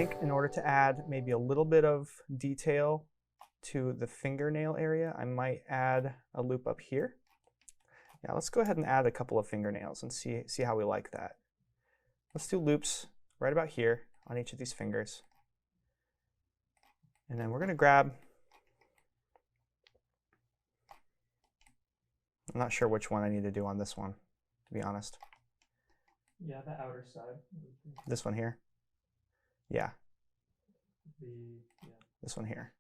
think in order to add maybe a little bit of detail to the fingernail area, I might add a loop up here. Yeah, let's go ahead and add a couple of fingernails and see how we like that. Let's do loops right about here on each of these fingers. And then we're going to grab, I'm not sure which one I need to do on this one, to be honest. Yeah, the outer side. This one here? Yeah. Yeah. This one here.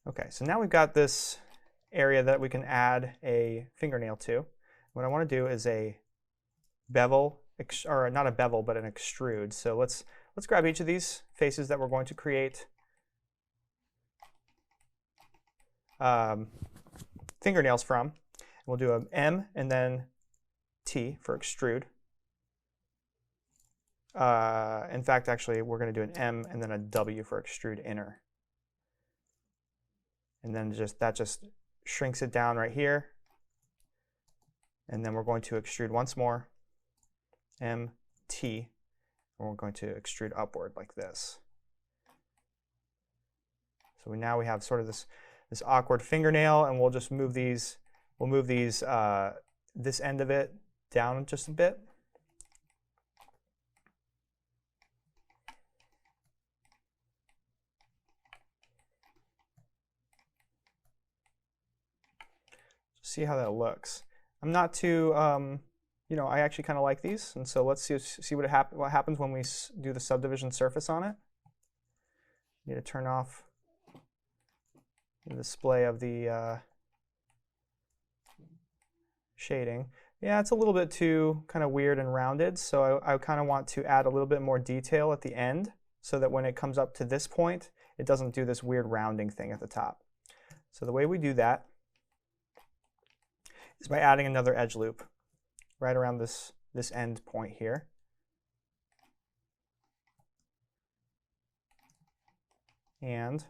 Okay, so now we've got this area that we can add a fingernail to. What I want to do is a bevel, or not a bevel, but an extrude. So let's grab each of these faces that we're going to create fingernails from. We'll do an M and then T for extrude. In fact, actually, we're going to do an M and then a W for extrude inner. And then that just shrinks it down right here. And then we're going to extrude once more, M, T, and we're going to extrude upward like this. So now we have sort of this awkward fingernail, and we'll just move these, this end of it down just a bit. See how that looks. I'm not too, I actually kind of like these, and so let's see what happens when we do the subdivision surface on it. Need to turn off the display of the shading. Yeah, it's a little bit too kind of weird and rounded, so I kind of want to add a little bit more detail at the end so that when it comes up to this point, it doesn't do this weird rounding thing at the top. So the way we do that is by adding another edge loop right around this end point here. And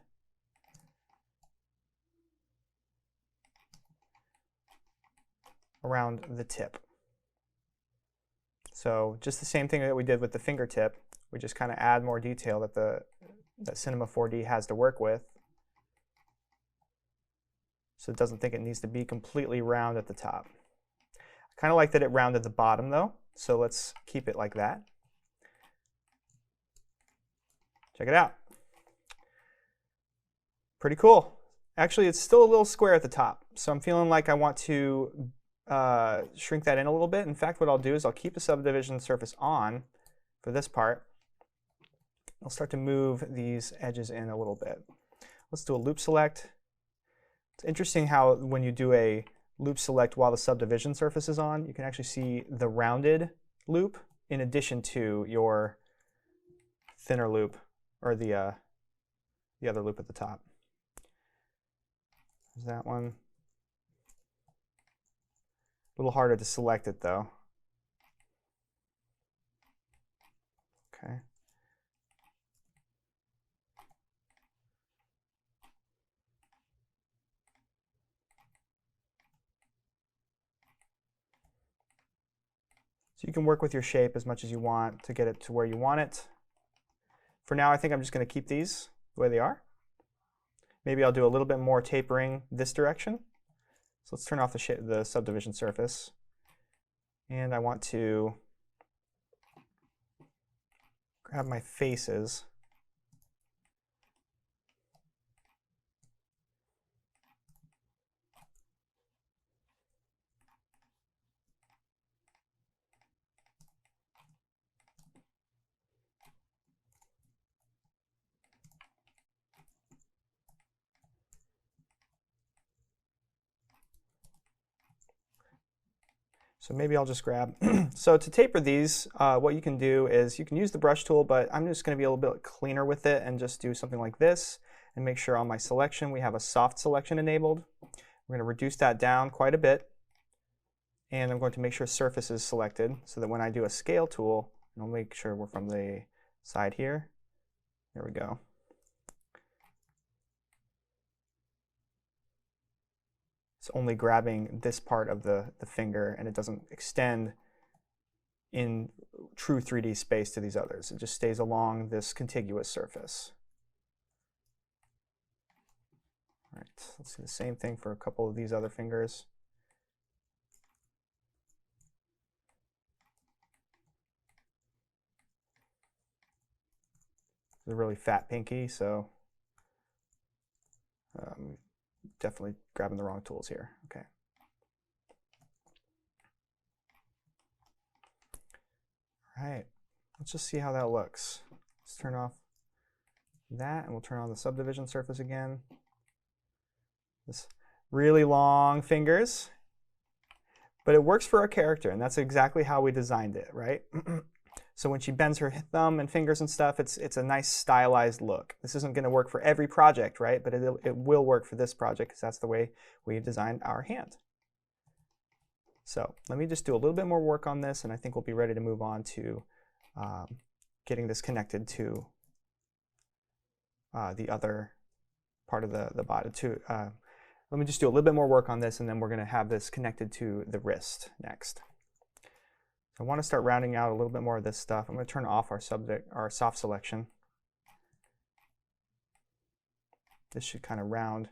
around the tip. So just the same thing that we did with the fingertip, we just kind of add more detail that Cinema 4D has to work with. So it doesn't think it needs to be completely round at the top. I kind of like that it rounded the bottom though, so let's keep it like that. Check it out. Pretty cool. Actually, it's still a little square at the top, so I'm feeling like I want to shrink that in a little bit. In fact, what I'll do is I'll keep the subdivision surface on for this part. I'll start to move these edges in a little bit. Let's do a loop select. It's interesting how when you do a loop select while the subdivision surface is on, you can actually see the rounded loop in addition to your thinner loop, or the other loop at the top. There's that one. A little harder to select it though. Okay. So you can work with your shape as much as you want to get it to where you want it. For now, I think I'm just going to keep these the way they are. Maybe I'll do a little bit more tapering this direction. So let's turn off the subdivision surface. And I want to grab my faces. So maybe I'll just grab, so to taper these, what you can do is you can use the brush tool, but I'm just going to be a little bit cleaner with it and just do something like this and make sure on my selection we have a soft selection enabled. We're going to reduce that down quite a bit, and I'm going to make sure surface is selected so that when I do a scale tool, I'll make sure we're from the side here. There we go. It's only grabbing this part of the finger, and it doesn't extend in true 3D space to these others. It just stays along this contiguous surface. All right, let's do the same thing for a couple of these other fingers. It's a really fat pinky, so definitely grabbing the wrong tools here. Okay. All right, let's just see how that looks. Let's turn off that, and we'll turn on the subdivision surface again. This really long fingers, but it works for our character, and that's exactly how we designed it, right? So when she bends her thumb and fingers and stuff, it's a nice stylized look. This isn't going to work for every project, right? But it will work for this project because that's the way we designed our hand. So let me just do a little bit more work on this, and I think we'll be ready to move on to getting this connected to the other part of the body. Let me just do a little bit more work on this, and then we're going to have this connected to the wrist next. I want to start rounding out a little bit more of this stuff. I'm going to turn off our soft selection. This should kind of round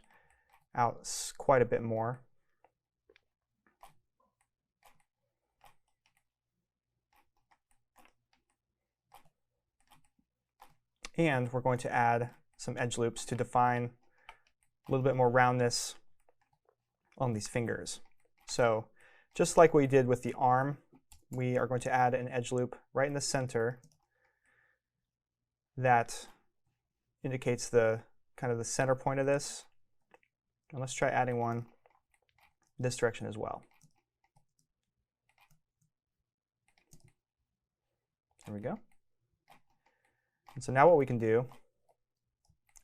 out quite a bit more. And we're going to add some edge loops to define a little bit more roundness on these fingers. So just like we did with the arm, we are going to add an edge loop right in the center that indicates the kind of the center point of this. And let's try adding one this direction as well. There we go. And so now what we can do,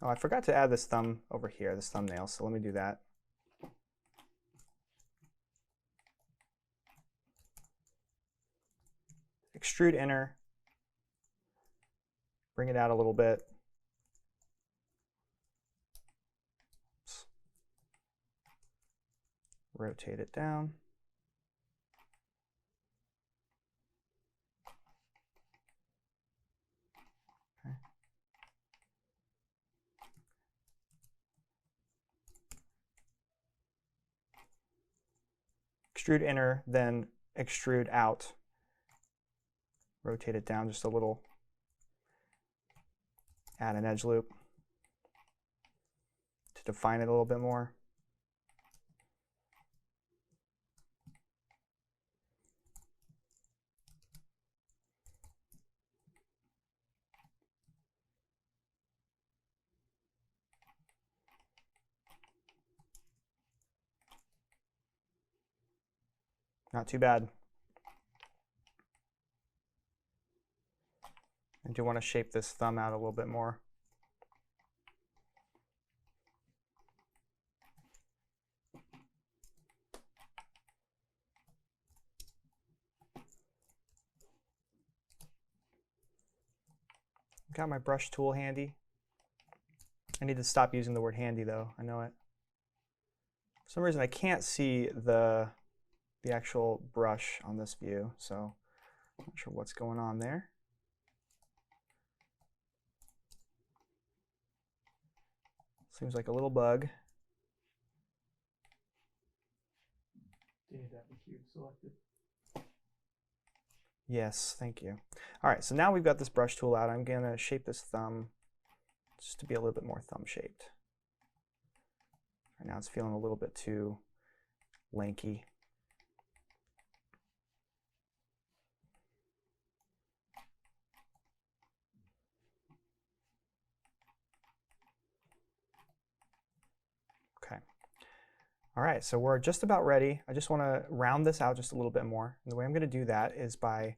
oh, I forgot to add this thumb over here, this thumbnail, so let me do that. Extrude inner, bring it out a little bit. Oops. Rotate it down. Okay. Extrude inner, then extrude out. Rotate it down just a little, add an edge loop to define it a little bit more. Not too bad. I do want to shape this thumb out a little bit more. Got my brush tool handy. I need to stop using the word handy though, I know it. For some reason I can't see the actual brush on this view, so I'm not sure what's going on there. Seems like a little bug. Do you need to have the cube selected? Yes, thank you. All right, so now we've got this brush tool out. I'm going to shape this thumb just to be a little bit more thumb shaped. Right now it's feeling a little bit too lanky. Okay. All right, so we're just about ready. I just want to round this out just a little bit more. And the way I'm going to do that is by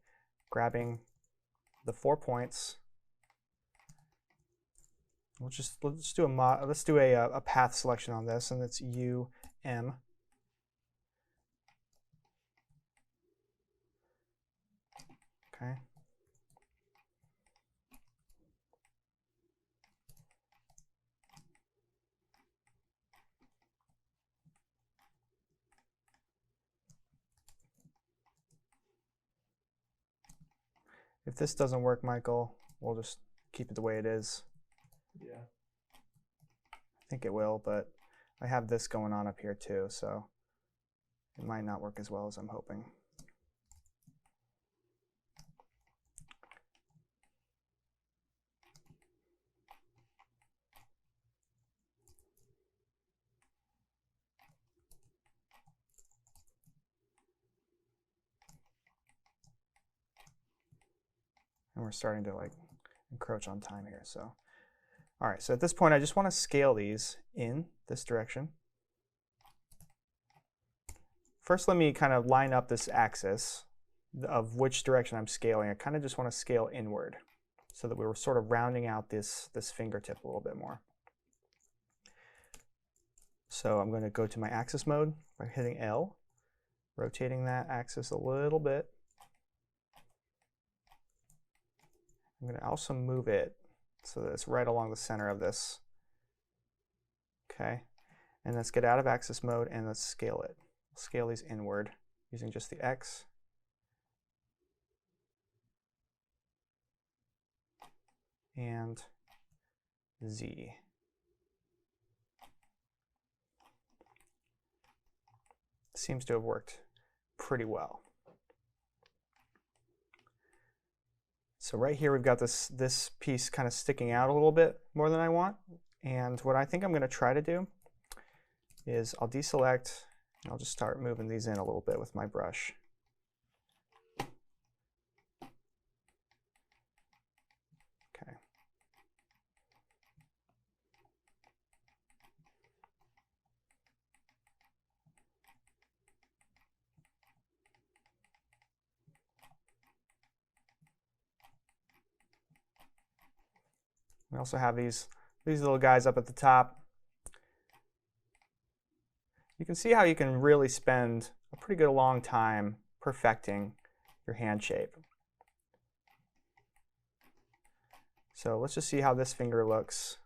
grabbing the 4 points. Let's do a path selection on this, and it's U, M. Okay. If this doesn't work, Michael, we'll just keep it the way it is. Yeah. I think it will, but I have this going on up here too, so it might not work as well as I'm hoping. And we're starting to like encroach on time here. So, all right, so at this point, I just want to scale these in this direction. First, let me kind of line up this axis of which direction I'm scaling. I kind of just want to scale inward so that we were sort of rounding out this fingertip a little bit more. So I'm going to go to my axis mode by hitting L, rotating that axis a little bit. I'm going to also move it so that it's right along the center of this. Okay, and let's get out of axis mode and let's scale it. Scale these inward using just the X. And Z. Seems to have worked pretty well. So right here we've got this piece kind of sticking out a little bit more than I want. And what I think I'm going to try to do is I'll deselect and I'll just start moving these in a little bit with my brush. Okay. We also have these little guys up at the top. You can see how you can really spend a pretty good long time perfecting your hand shape. So let's just see how this finger looks.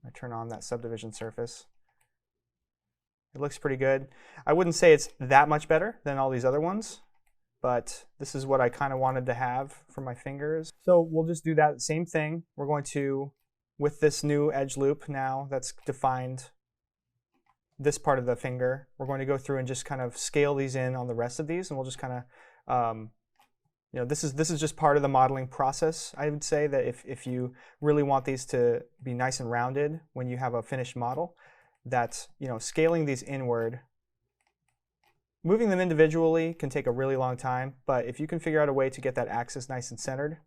I turn on that subdivision surface. It looks pretty good. I wouldn't say it's that much better than all these other ones, but this is what I kind of wanted to have for my fingers. So we'll just do that same thing. We're going to, with this new edge loop now that's defined this part of the finger, we're going to go through and just kind of scale these in on the rest of these, and we'll just kind of, this is just part of the modeling process. I would say that if you really want these to be nice and rounded when you have a finished model, that scaling these inward, moving them individually can take a really long time, but if you can figure out a way to get that axis nice and centered,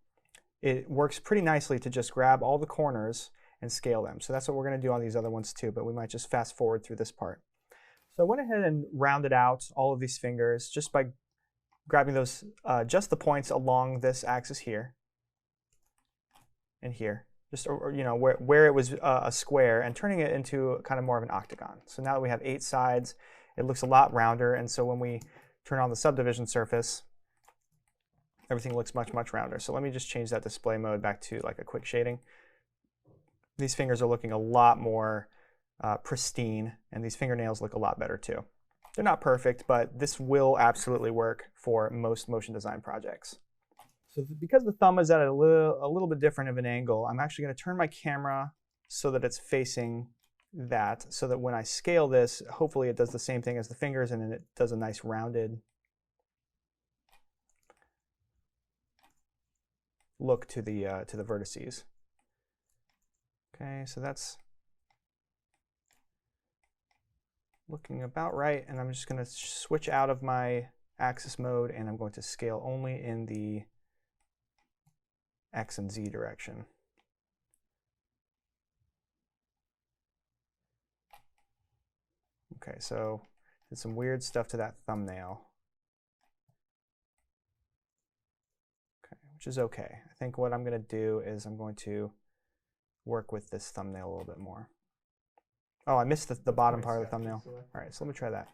it works pretty nicely to just grab all the corners and scale them. So that's what we're going to do on these other ones too, but we might just fast forward through this part. So I went ahead and rounded out all of these fingers just by grabbing those, just the points along this axis here and here, just where it was a square, and turning it into kind of more of an octagon. So now that we have 8 sides, it looks a lot rounder, and so when we turn on the subdivision surface, everything looks much, much rounder. So let me just change that display mode back to like a quick shading. These fingers are looking a lot more pristine, and these fingernails look a lot better too. They're not perfect, but this will absolutely work for most motion design projects. So because the thumb is at a little bit different of an angle, I'm actually going to turn my camera so that it's facing that, so that when I scale this, hopefully it does the same thing as the fingers, and then it does a nice rounded look to the vertices. Okay, so that's looking about right, and I'm just going to switch out of my axis mode, and I'm going to scale only in the X and Z direction. Okay, so did some weird stuff to that thumbnail. Okay, which is okay. I think what I'm going to do is I'm going to work with this thumbnail a little bit more. Oh, I missed the bottom part of the thumbnail. All right, so let me try that.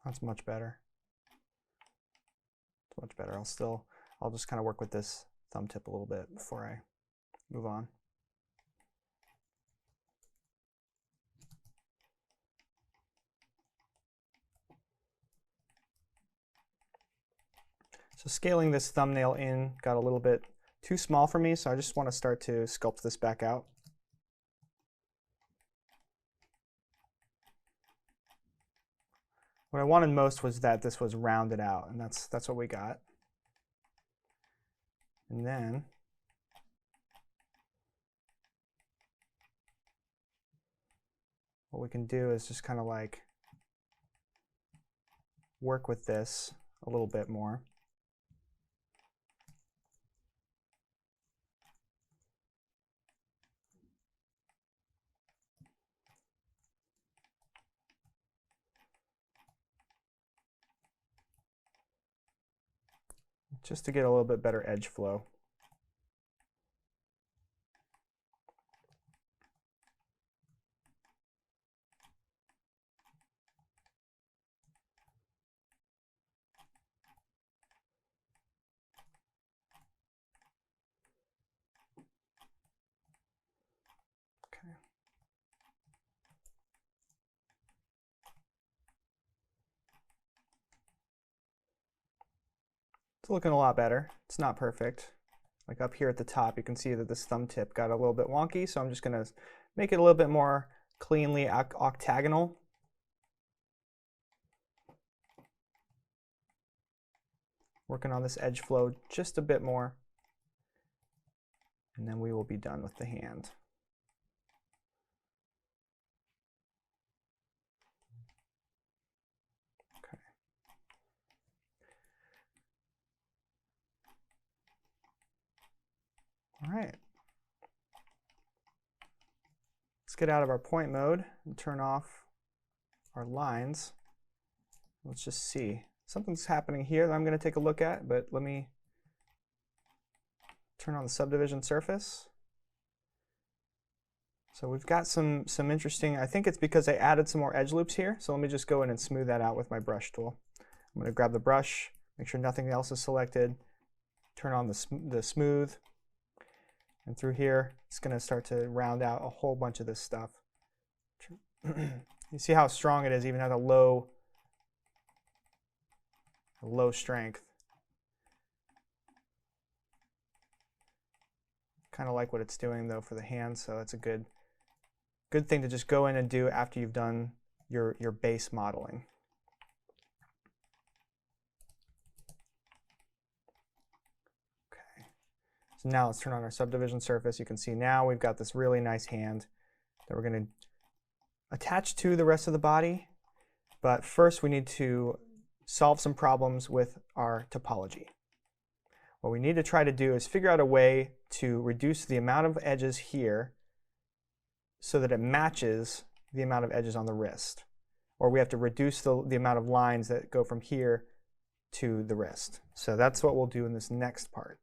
That's much better. It's much better. I'll just kind of work with this thumb tip a little bit before I move on. So scaling this thumbnail in got a little bit too small for me, so I just want to start to sculpt this back out. What I wanted most was that this was rounded out, and that's what we got. And then what we can do is just kind of like work with this a little bit more. Just to get a little bit better edge flow. Okay. It's looking a lot better. It's not perfect. Like up here at the top, you can see that this thumb tip got a little bit wonky, so I'm just going to make it a little bit more cleanly octagonal. Working on this edge flow just a bit more, and then we will be done with the hand. Okay. All right. Let's get out of our point mode and turn off our lines. Let's just see. Something's happening here that I'm going to take a look at, but let me turn on the subdivision surface. So we've got some interesting, I think it's because I added some more edge loops here, so let me just go in and smooth that out with my brush tool. I'm going to grab the brush, make sure nothing else is selected, turn on the smooth, and through here it's going to start to round out a whole bunch of this stuff. You see how strong it is even at a low strength. Kind of like what it's doing though for the hand, so it's a good thing to just go in and do after you've done your base modeling. Okay, so now let's turn on our subdivision surface. You can see now we've got this really nice hand that we're going to attach to the rest of the body, but first we need to solve some problems with our topology. What we need to try to do is figure out a way to reduce the amount of edges here so that it matches the amount of edges on the wrist. Or we have to reduce the amount of lines that go from here to the wrist. So that's what we'll do in this next part.